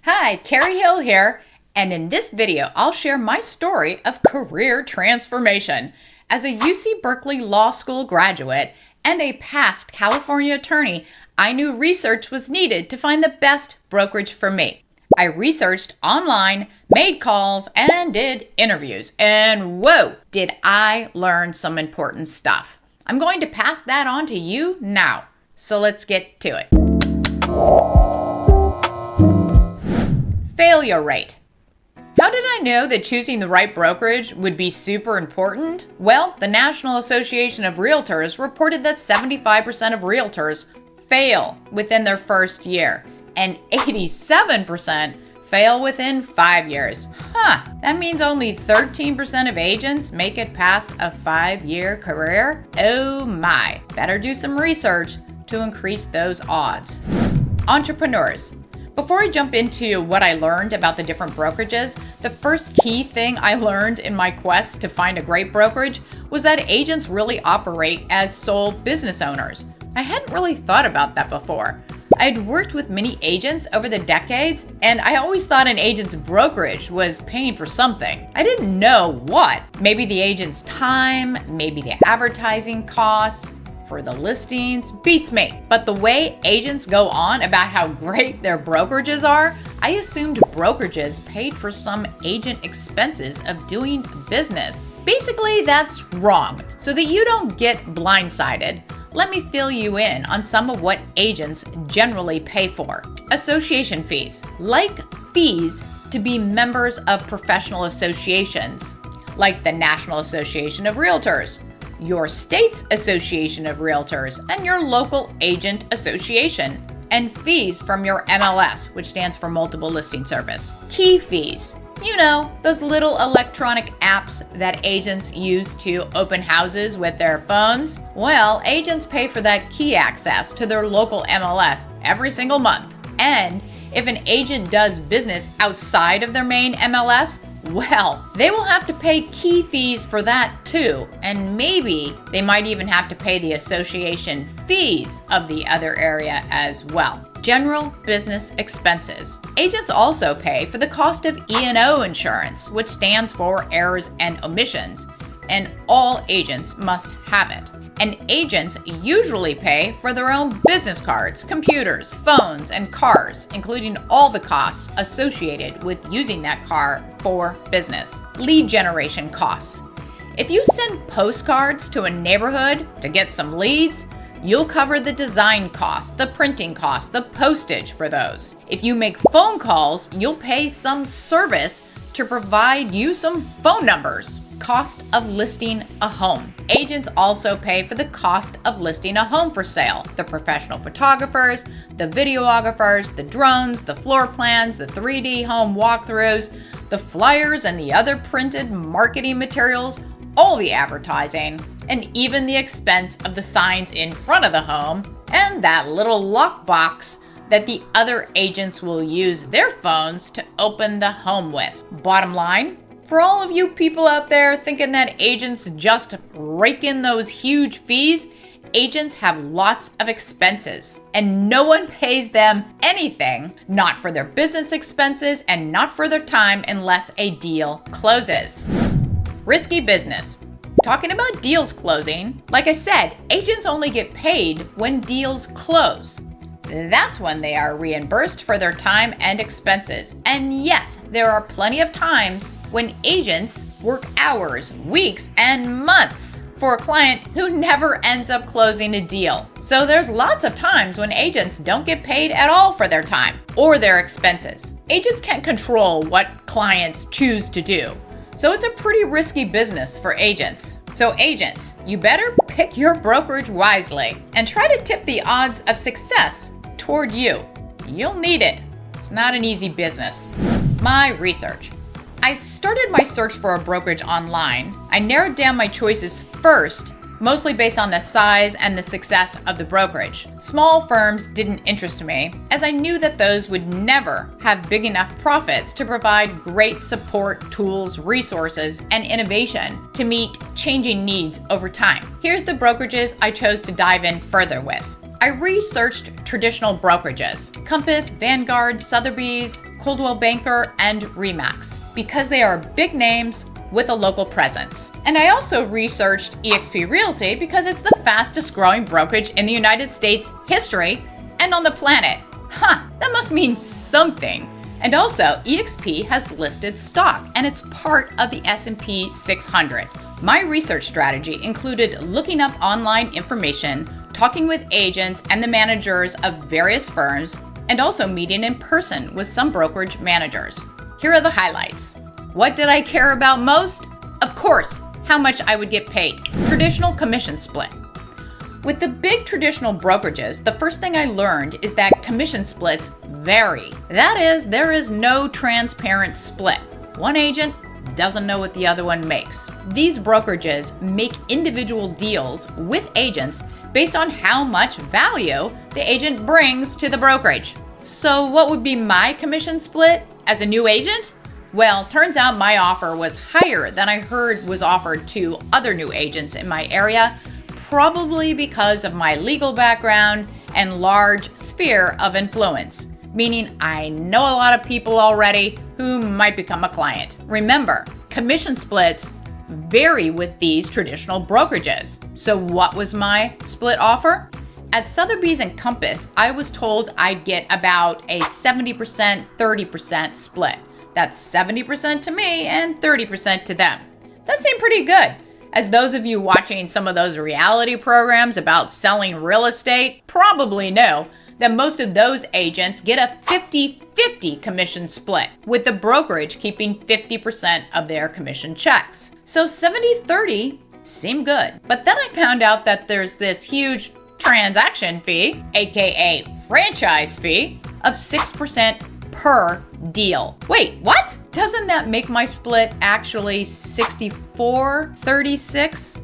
Hi, Karrie Hill here, and in this video, I'll share my story of career transformation. As a UC Berkeley Law School graduate and a past California attorney, I knew research was needed to find the best brokerage for me. I researched online, made calls, and did interviews, and whoa, did I learn some important stuff. I'm going to pass that on to you now, so let's get to it. Failure rate. How did I know that choosing the right brokerage would be super important? Well, the National Association of Realtors reported that 75% of realtors fail within their first year, and 87% fail within 5 years. That means only 13% of agents make it past a 5-year career? Oh my, better do some research to increase those odds. Entrepreneurs. Before I jump into what I learned about the different brokerages, the first key thing I learned in my quest to find a great brokerage was that agents really operate as sole business owners. I hadn't really thought about that before. I'd worked with many agents over the decades, and I always thought an agent's brokerage was paying for something. I didn't know what. Maybe the agent's time, maybe the advertising costs for the listings, beats me. But the way agents go on about how great their brokerages are, I assumed brokerages paid for some agent expenses of doing business. Basically, that's wrong. So that you don't get blindsided, let me fill you in on some of what agents generally pay for. Association fees, like fees to be members of professional associations, like the National Association of Realtors, your state's Association of Realtors, and your local agent association, and fees from your MLS, which stands for Multiple Listing Service. Key fees. You know, those little electronic apps that agents use to open houses with their phones. Well, agents pay for that key access to their local MLS every single month. And if an agent does business outside of their main MLS, well, they will have to pay key fees for that too. And maybe they might even have to pay the association fees of the other area as well. General business expenses. Agents also pay for the cost of E&O insurance, which stands for errors and omissions, and all agents must have it. And agents usually pay for their own business cards, computers, phones, and cars, including all the costs associated with using that car for business. Lead generation costs. If you send postcards to a neighborhood to get some leads, you'll cover the design cost, the printing cost, the postage for those. If you make phone calls, you'll pay some service to provide you some phone numbers. Cost of listing a home. Agents also pay for the cost of listing a home for sale. The professional photographers, the videographers, the drones, the floor plans, the 3D home walkthroughs, the flyers and the other printed marketing materials, all the advertising, and even the expense of the signs in front of the home and that little lockbox that the other agents will use their phones to open the home with. Bottom line, for all of you people out there thinking that agents just rake in those huge fees, agents have lots of expenses, and no one pays them anything, not for their business expenses and not for their time unless a deal closes. Risky business. Talking about deals closing, like I said, agents only get paid when deals close. That's when they are reimbursed for their time and expenses. And yes, there are plenty of times when agents work hours, weeks, and months for a client who never ends up closing a deal. So there's lots of times when agents don't get paid at all for their time or their expenses. Agents can't control what clients choose to do. So it's a pretty risky business for agents. So agents, you better pick your brokerage wisely and try to tip the odds of success toward you. You'll need it. It's not an easy business. My research. I started my search for a brokerage online. I narrowed down my choices first, mostly based on the size and the success of the brokerage. Small firms didn't interest me, as I knew that those would never have big enough profits to provide great support, tools, resources, and innovation to meet changing needs over time. Here's the brokerages I chose to dive in further with. I researched traditional brokerages, Compass, Vanguard, Sotheby's, Coldwell Banker, and RE/MAX, because they are big names with a local presence. And I also researched eXp Realty because it's the fastest growing brokerage in the United States history and on the planet. That must mean something. And also, eXp has listed stock and it's part of the S&P 600. My research strategy included looking up online information, talking with agents and the managers of various firms, and also meeting in person with some brokerage managers. Here are the highlights. What did I care about most? Of course, how much I would get paid. Traditional commission split. With the big traditional brokerages, the first thing I learned is that commission splits vary. That is, there is no transparent split. One agent doesn't know what the other one makes. These brokerages make individual deals with agents based on how much value the agent brings to the brokerage. So what would be my commission split as a new agent? Well, turns out my offer was higher than I heard was offered to other new agents in my area, probably because of my legal background and large sphere of influence, meaning I know a lot of people already who might become a client. Remember, commission splits vary with these traditional brokerages. So what was my split offer? At Sotheby's and Compass, I was told I'd get about a 70%, 30% split. That's 70% to me and 30% to them. That seemed pretty good. As those of you watching some of those reality programs about selling real estate probably know that most of those agents get a 50-50 commission split, with the brokerage keeping 50% of their commission checks. So 70-30 seemed good. But then I found out that there's this huge transaction fee, aka franchise fee, of 6% per deal. Wait, what? Doesn't that make my split actually 64-36?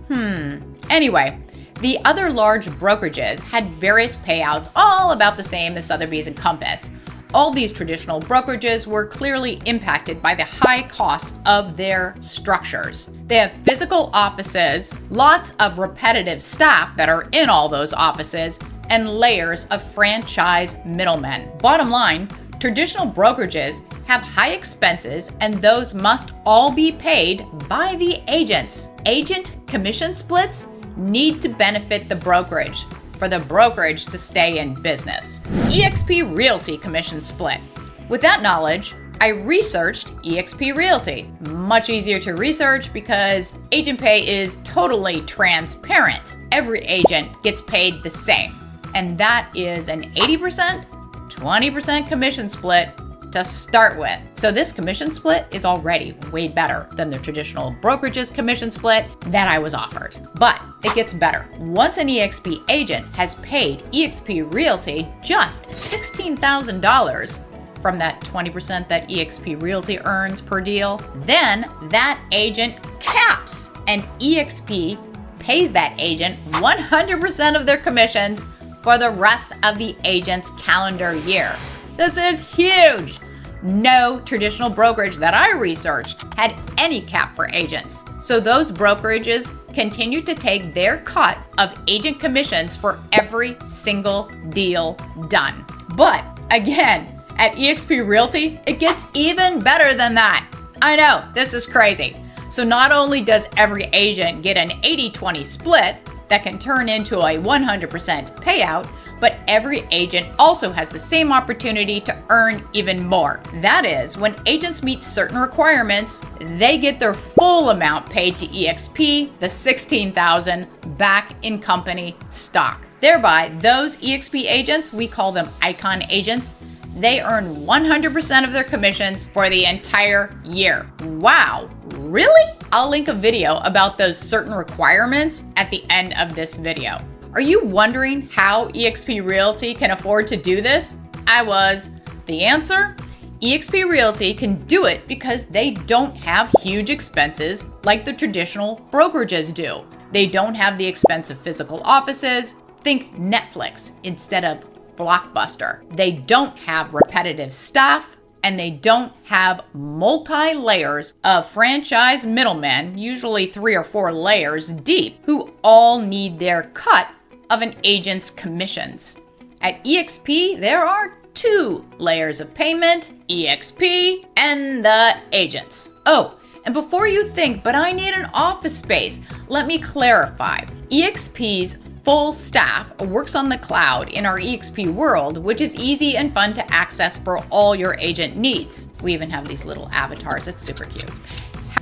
Anyway, the other large brokerages had various payouts, all about the same as Sotheby's and Compass. All these traditional brokerages were clearly impacted by the high cost of their structures. They have physical offices, lots of repetitive staff that are in all those offices, and layers of franchise middlemen. Bottom line, traditional brokerages have high expenses and those must all be paid by the agents. Agent commission splits need to benefit the brokerage for the brokerage to stay in business. eXp Realty commission split. With that knowledge, I researched eXp Realty. Much easier to research because agent pay is totally transparent. Every agent gets paid the same, and that is an 80%, 20% commission split to start with. So this commission split is already way better than the traditional brokerage's commission split that I was offered. But it gets better. Once an eXp agent has paid eXp Realty just $16,000 from that 20% that eXp Realty earns per deal, then that agent caps, and eXp pays that agent 100% of their commissions for the rest of the agent's calendar year. This is huge. No traditional brokerage that I researched had any cap for agents. So those brokerages continue to take their cut of agent commissions for every single deal done. But again, at eXp Realty, it gets even better than that. I know, this is crazy. So not only does every agent get an 80-20 split that can turn into a 100% payout, but every agent also has the same opportunity to earn even more. That is, when agents meet certain requirements, they get their full amount paid to eXp, the $16,000 back in company stock. Thereby, those eXp agents, we call them icon agents, they earn 100% of their commissions for the entire year. Wow, really? I'll link a video about those certain requirements at the end of this video. Are you wondering how eXp Realty can afford to do this? I was. The answer? eXp Realty can do it because they don't have huge expenses like the traditional brokerages do. They don't have the expensive physical offices. Think Netflix instead of Blockbuster. They don't have repetitive staff, and they don't have multi-layers of franchise middlemen, usually 3 or 4 layers deep, who all need their cut of an agent's commissions. At eXp, there are two layers of payment, eXp and the agents. Oh, and before you think, but I need an office space, let me clarify. eXp's full staff works on the cloud in our eXp world, which is easy and fun to access for all your agent needs. We even have these little avatars, it's super cute.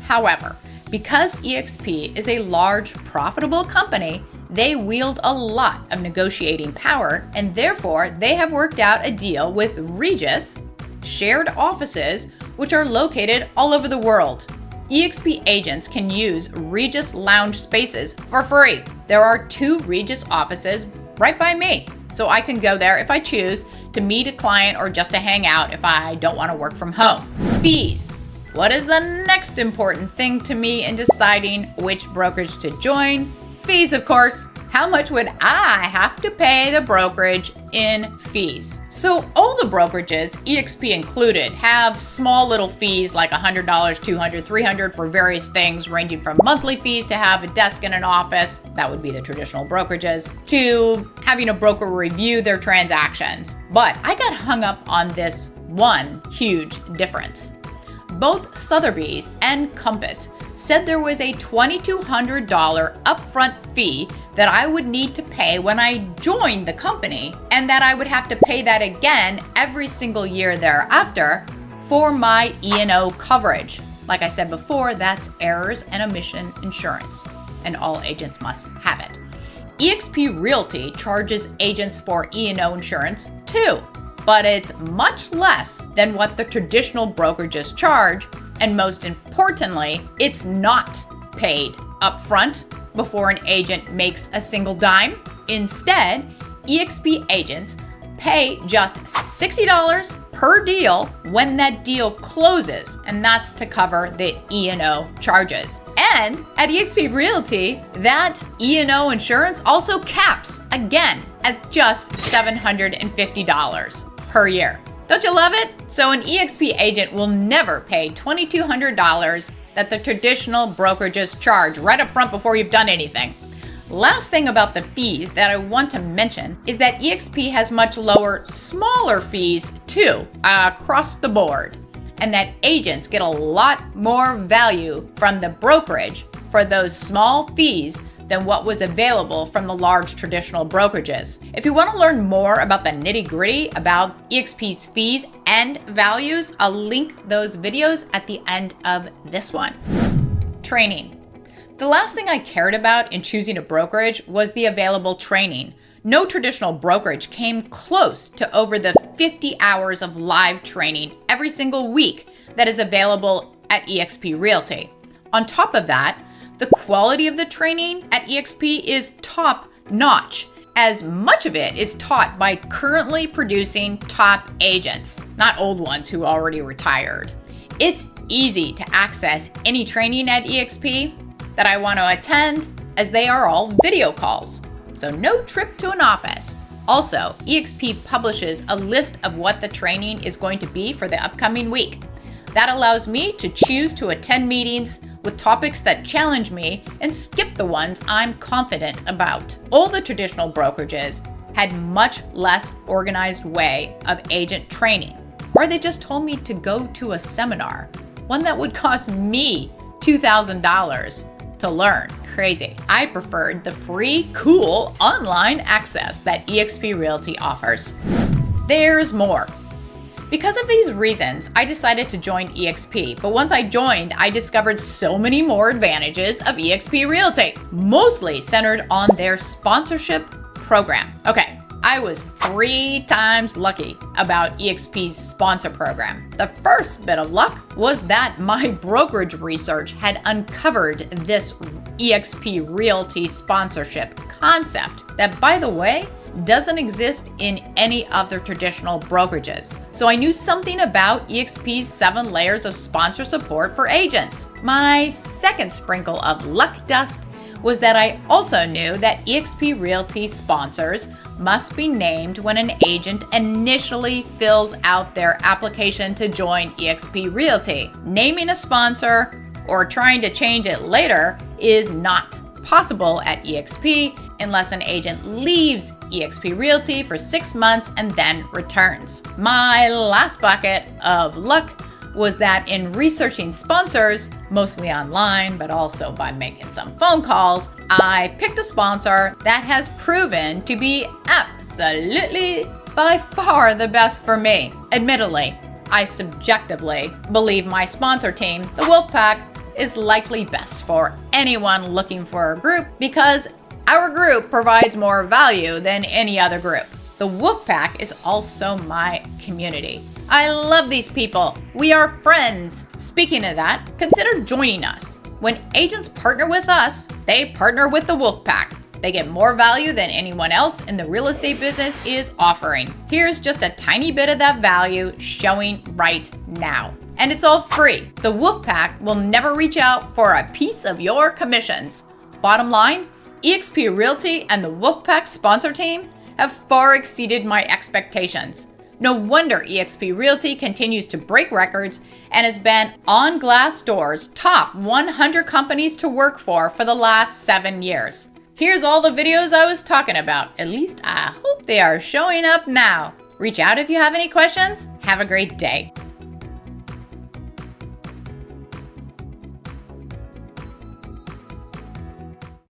However, because eXp is a large, profitable company, they wield a lot of negotiating power, and therefore they have worked out a deal with Regus shared offices, which are located all over the world. eXp agents can use Regus lounge spaces for free. There are 2 Regus offices right by me, so I can go there if I choose to meet a client or just to hang out if I don't want to work from home. Fees. What is the next important thing to me in deciding which brokerage to join? Fees, of course. How much would I have to pay the brokerage in fees? So all the brokerages, eXp included, have small little fees like $100, $200, $300 for various things, ranging from monthly fees to have a desk in an office, that would be the traditional brokerages, to having a broker review their transactions. But I got hung up on this one huge difference. Both Sotheby's and Compass said there was a $2,200 upfront fee that I would need to pay when I joined the company, and that I would have to pay that again every single year thereafter for my E&O coverage. Like I said before, that's errors and omission insurance, and all agents must have it. eXp Realty charges agents for E&O insurance too, but it's much less than what the traditional brokerages charge, and most importantly, it's not paid upfront before an agent makes a single dime. Instead, eXp agents pay just $60 per deal when that deal closes, and that's to cover the E&O charges. And at eXp Realty, that E&O insurance also caps again at just $750 per year. Don't you love it? So an eXp agent will never pay $2,200 that the traditional brokerages charge right up front before you've done anything. Last thing about the fees that I want to mention is that eXp has much lower, smaller fees too, across the board, and that agents get a lot more value from the brokerage for those small fees than what was available from the large traditional brokerages. If you want to learn more about the nitty-gritty about eXp's fees and values, I'll link those videos at the end of this one. Training. The last thing I cared about in choosing a brokerage was the available training. No traditional brokerage came close to over the 50 hours of live training every single week that is available at eXp Realty. On top of that, the quality of the training at eXp is top-notch, as much of it is taught by currently producing top agents, not old ones who already retired. It's easy to access any training at eXp that I want to attend, as they are all video calls, so no trip to an office. Also, eXp publishes a list of what the training is going to be for the upcoming week. That allows me to choose to attend meetings with topics that challenge me and skip the ones I'm confident about. All the traditional brokerages had much less organized way of agent training, or they just told me to go to a seminar, one that would cost me $2,000 to learn. Crazy. I preferred the free, cool online access that eXp Realty offers. There's more. Because of these reasons, I decided to join eXp, but once I joined, I discovered so many more advantages of eXp Realty, mostly centered on their sponsorship program. Okay, I was 3 times lucky about eXp's sponsor program. The first bit of luck was that my brokerage research had uncovered this eXp Realty sponsorship concept that, by the way, doesn't exist in any other traditional brokerages. So I knew something about eXp's 7 layers of sponsor support for agents. My second sprinkle of luck dust was that I also knew that eXp Realty sponsors must be named when an agent initially fills out their application to join eXp Realty. Naming a sponsor or trying to change it later is not possible at eXp, unless an agent leaves eXp Realty for 6 months and then returns. My last bucket of luck was that in researching sponsors, mostly online, but also by making some phone calls, I picked a sponsor that has proven to be absolutely by far the best for me. Admittedly, I subjectively believe my sponsor team, the Wolfpack, is likely best for anyone looking for a group because our group provides more value than any other group. The Wolfpack is also my community. I love these people. We are friends. Speaking of that, consider joining us. When agents partner with us, they partner with the Wolfpack. They get more value than anyone else in the real estate business is offering. Here's just a tiny bit of that value showing right now. And it's all free. The Wolfpack will never reach out for a piece of your commissions. Bottom line, eXp Realty and the Wolfpack sponsor team have far exceeded my expectations. No wonder eXp Realty continues to break records and has been on Glassdoor's top 100 companies to work for the last 7 years. Here's all the videos I was talking about. At least I hope they are showing up now. Reach out if you have any questions. Have a great day.